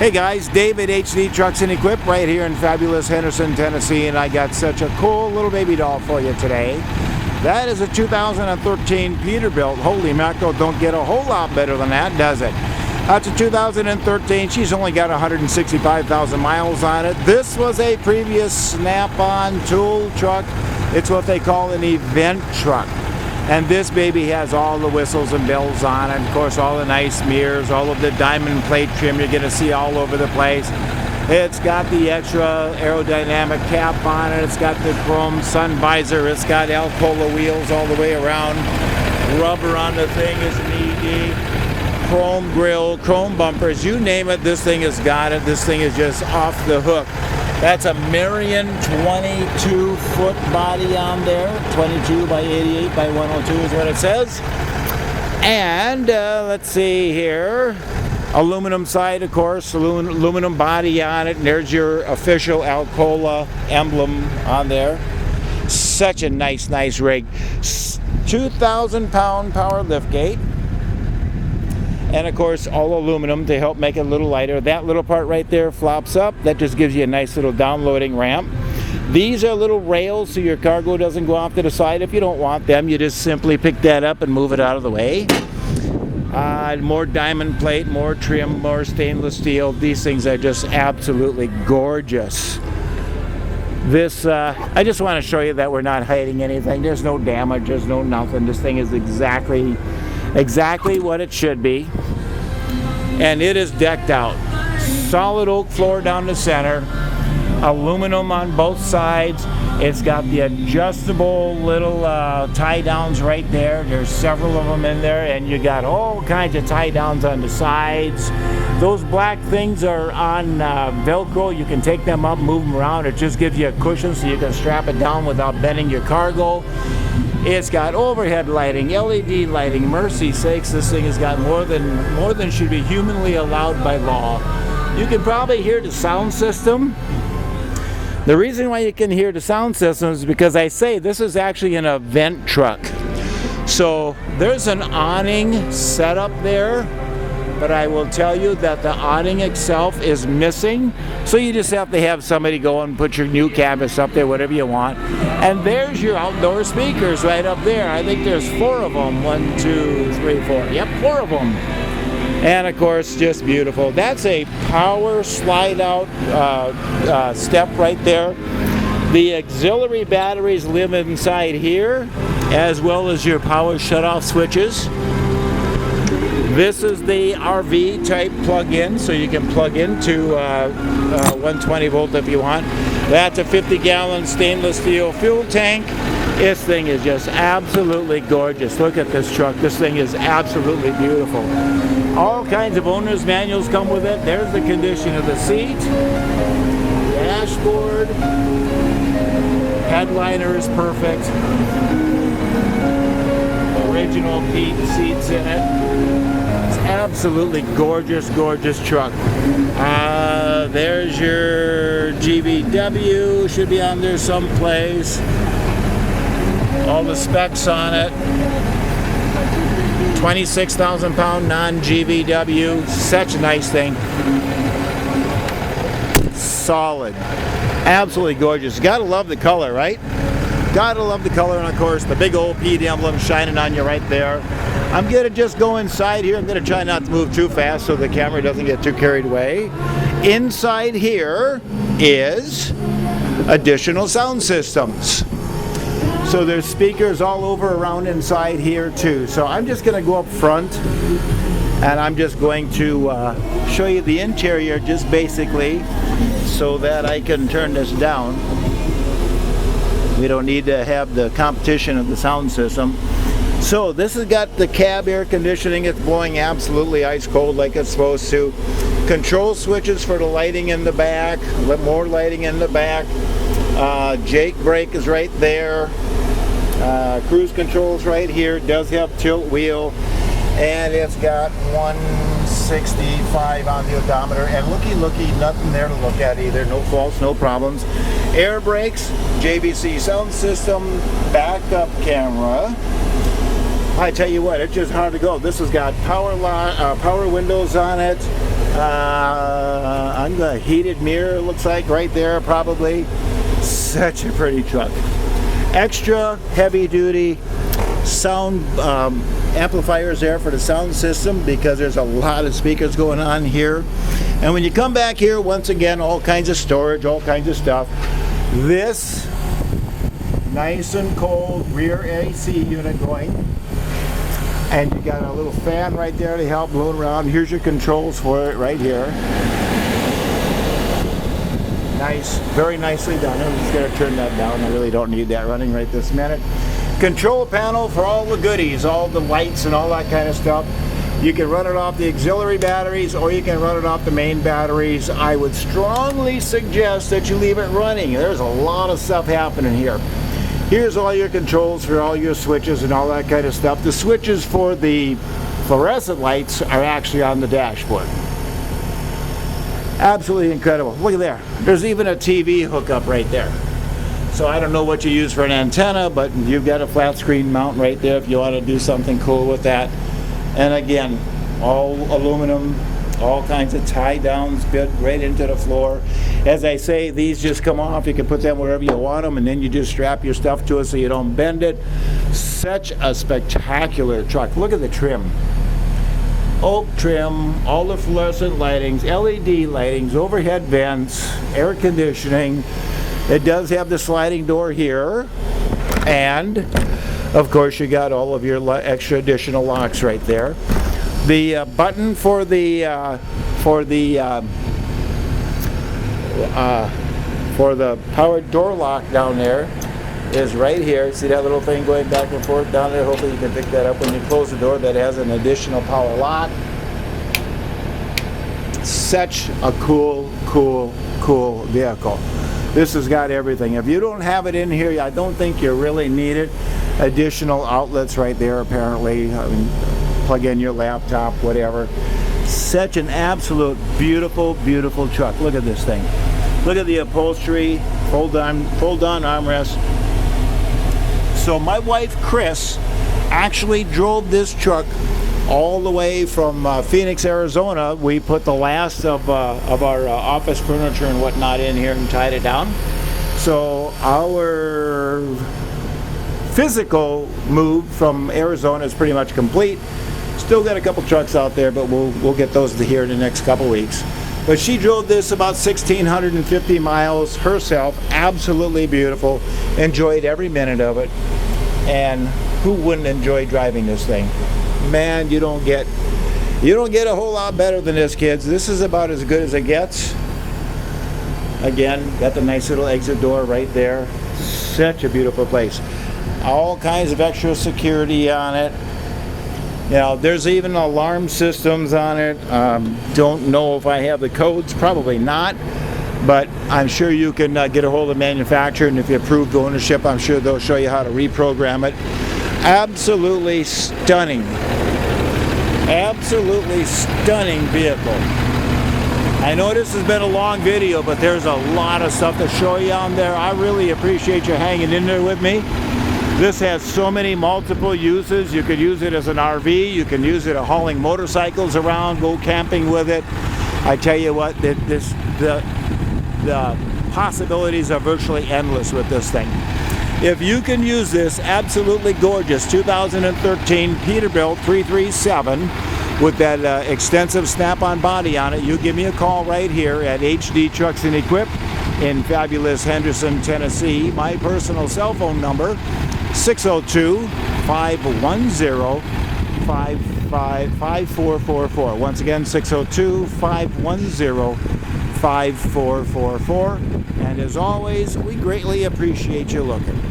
Hey guys, David HD Trucks and Equip right here in fabulous Henderson, Tennessee, and I got such a cool little baby doll for you today. That is a 2013 Peterbilt. Holy mackerel, don't get a whole lot better than that, does it? That's a 2013. She's only got 165,000 miles on it. This was a previous Snap-on tool truck. It's what they call an event truck. And this baby has all the whistles and bells on it. Of course, all the nice mirrors, all of the diamond plate trim you're going to see all over the place. It's got the extra aerodynamic cap on it. It's got the chrome sun visor. It's got Alcoa wheels all the way around. Rubber on the thing is neat. Chrome grill, chrome bumpers, you name it, this thing has got it. This thing is just off the hook. That's a Marion 22-foot body on there. 22 by 88 by 102 is what it says. And let's see here. Aluminum side, of course. Aluminum body on it. And there's your official Alcoa emblem on there. Such a nice rig. 2,000-pound power liftgate. And of course, all aluminum to help make it a little lighter. That little part right there flops up. That just gives you a nice little downloading ramp. These are little rails so your cargo doesn't go off to the side. If you don't want them, you just simply pick that up and move it out of the way. More diamond plate, more trim, more stainless steel. These things are just absolutely gorgeous. This, I just want to show you that we're not hiding anything. There's no damage, there's no nothing. This thing is exactly what it should be. And it is decked out. Solid oak floor down the center, aluminum on both sides. It's got the adjustable little tie downs right there. There's several of them in there, and you got all kinds of tie downs on the sides. Those black things are on Velcro. You can take them up, move them around. It just gives you a cushion so you can strap it down without bending your cargo. It's got overhead lighting, LED lighting. Mercy sakes, this thing has got more than should be humanly allowed by law. You can probably hear the sound system. The reason why you can hear the sound system is because I say this is actually an event truck. So there's an awning set up there, but I will tell you that the awning itself is missing. So you just have to have somebody go and put your new canvas up there, whatever you want. And there's your outdoor speakers right up there. I think there's 4 of them. 1, 2, 3, 4. Yep, 4 of them. And of course, just beautiful. That's a power slide out step right there. The auxiliary batteries live inside here, as well as your power shutoff switches. This is the RV type plug-in, so you can plug into 120 volt if you want. That's a 50-gallon stainless steel fuel tank. This thing is just absolutely gorgeous. Look at this truck. This thing is absolutely beautiful. All kinds of owner's manuals come with it. There's the condition of the seat. Dashboard. Headliner is perfect. Original Pete seats in it. Absolutely gorgeous truck. There's your GVW, should be on there someplace. All the specs on it. 26,000 pound non-GVW. Such a nice thing. Solid. Absolutely gorgeous. Gotta love the color, right? Gotta love the color, and of course the big old Pete emblem shining on you right there. I'm going to just go inside here. I'm going to try not to move too fast so the camera doesn't get too carried away. Inside here is additional sound systems. So there's speakers all over around inside here too. So I'm just going to go up front and I'm just going to show you the interior just basically so that I can turn this down. We don't need to have the competition of the sound system. So this has got the cab air conditioning. It's blowing absolutely ice cold like it's supposed to. Control switches for the lighting in the back. More lighting in the back. Jake brake is right there. Cruise controls right here. Does have tilt wheel. And it's got 165 on the odometer. And looky, nothing there to look at either. No faults, no problems. Air brakes, JVC sound system, backup camera. I tell you what, it's just hard to go. This has got power windows on it. I'm going to heated mirror, looks like, right there, probably. Such a pretty truck. Extra heavy duty sound amplifiers there for the sound system, because there's a lot of speakers going on here. And when you come back here, once again, all kinds of storage, all kinds of stuff. This nice and cold rear AC unit going. And you got a little fan right there to help blow around. Here's your controls for it right here. Nice, very nicely done. I'm just going to turn that down. I really don't need that running right this minute. Control panel for all the goodies, all the lights and all that kind of stuff. You can run it off the auxiliary batteries, or you can run it off the main batteries. I would strongly suggest that you leave it running. There's a lot of stuff happening here. Here's all your controls for all your switches and all that kind of stuff. The switches for the fluorescent lights are actually on the dashboard. Absolutely incredible. Look at there. There's even a TV hookup right there. So I don't know what you use for an antenna, but you've got a flat screen mount right there if you want to do something cool with that. And again, all aluminum, all kinds of tie downs built right into the floor. As I say, these just come off. You can put them wherever you want them, and then you just strap your stuff to it so you don't bend it. Such a spectacular truck. Look at the trim. Oak trim, all the fluorescent lightings, LED lightings, overhead vents, air conditioning. It does have the sliding door here, and of course you got all of your extra additional locks right there. The button for the powered door lock down there is right here. See that little thing going back and forth down there? Hopefully you can pick that up when you close the door. That has an additional power lock. Such a cool vehicle. This has got everything. If you don't have it in here, I don't think you really need it. Additional outlets right there, apparently. I mean, plug in your laptop, whatever. Such an absolute beautiful truck. Look at this thing. Look at the upholstery, fold-on armrest. So my wife, Chris, actually drove this truck all the way from Phoenix, Arizona. We put the last of our office furniture and whatnot in here and tied it down. So our physical move from Arizona is pretty much complete. Still got a couple trucks out there, but we'll get those to here in the next couple weeks. But she drove this about 1,650 miles herself. Absolutely beautiful. Enjoyed every minute of it. And who wouldn't enjoy driving this thing? Man, you don't get a whole lot better than this, kids. This is about as good as it gets. Again, got the nice little exit door right there. Such a beautiful place. All kinds of extra security on it. You know, there's even alarm systems on it. Don't know if I have the codes, probably not, but I'm sure you can get a hold of the manufacturer, and if you approve the ownership, I'm sure they'll show you how to reprogram it. Absolutely stunning vehicle. I know this has been a long video, but there's a lot of stuff to show you on there. I really appreciate you hanging in there with me. This has so many multiple uses. You could use it as an RV. You can use it at hauling motorcycles around, go camping with it. I tell you what, the possibilities are virtually endless with this thing. If you can use this absolutely gorgeous 2013 Peterbilt 337 with that extensive snap-on body on it, you give me a call right here at HD Trucks and Equip in fabulous Henderson, Tennessee. My personal cell phone number, 602-510-5444. Once again, 602-510-5444. And as always, we greatly appreciate you looking.